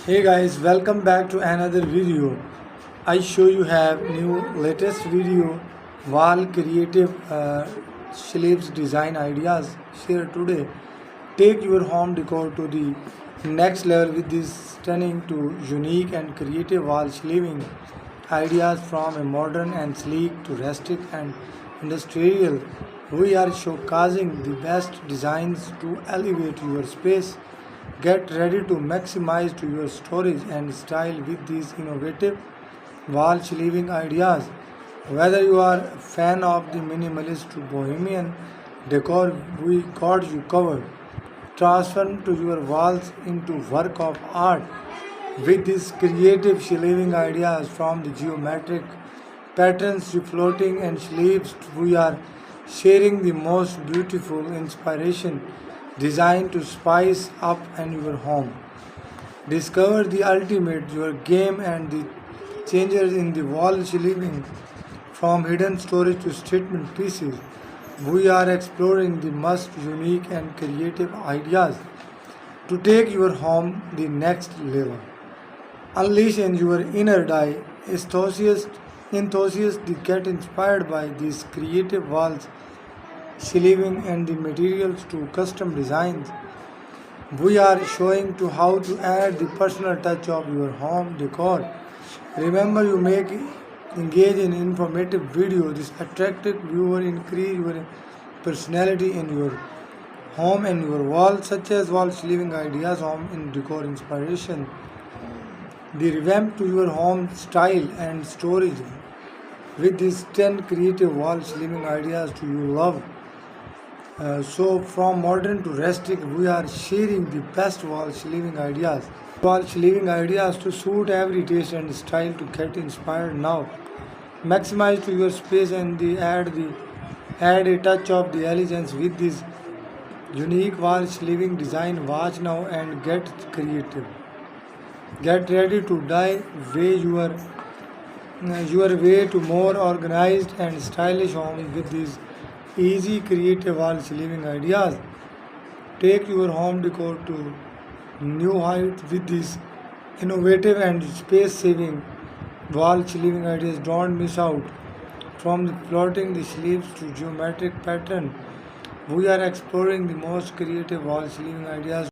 Hey guys, welcome back to another video. I show you have new latest video wall creative shelves design ideas share today. Take your home decor to the next level with this stunning to unique and creative wall shelving ideas from a modern and sleek to rustic and industrial. We are showcasing the best designs to elevate your space. Get ready to maximize to your storage and style with these innovative wall shelving ideas. Whether you are a fan of the minimalist to bohemian decor, we got you covered. Transform to your walls into work of art with these creative shelving ideas from the geometric patterns to floating and sleeves. We are sharing the most beautiful inspiration designed to spice up and your home. Discover the ultimate your game and the changes in the wall shelving from hidden storage to statement pieces. We are exploring the most unique and creative ideas to take your home the next level. Unleash in your inner enthusiast get inspired by these creative walls, shelving and the materials to custom designs. We are showing to how to add the personal touch of your home decor. Remember you make engage in informative video. This attractive viewer increase your personality in your home and your wall, such as wall shelving ideas, home in decor inspiration. The revamp to your home style and storage with these 10 creative wall shelving ideas to you love. So from modern to rustic, we are sharing the best wall shelving ideas. Wall shelving ideas to suit every taste and style to get inspired now. Maximize to your space and add a touch of the elegance with this unique wall shelving design. Watch now and get creative. Get ready to dive your way to more organized and stylish home with these easy creative wall shelving ideas. Take your home decor to new heights with these innovative and space saving wall shelving ideas. Don't miss out. From the floating the sleeves to geometric pattern, we are exploring the most creative wall shelving ideas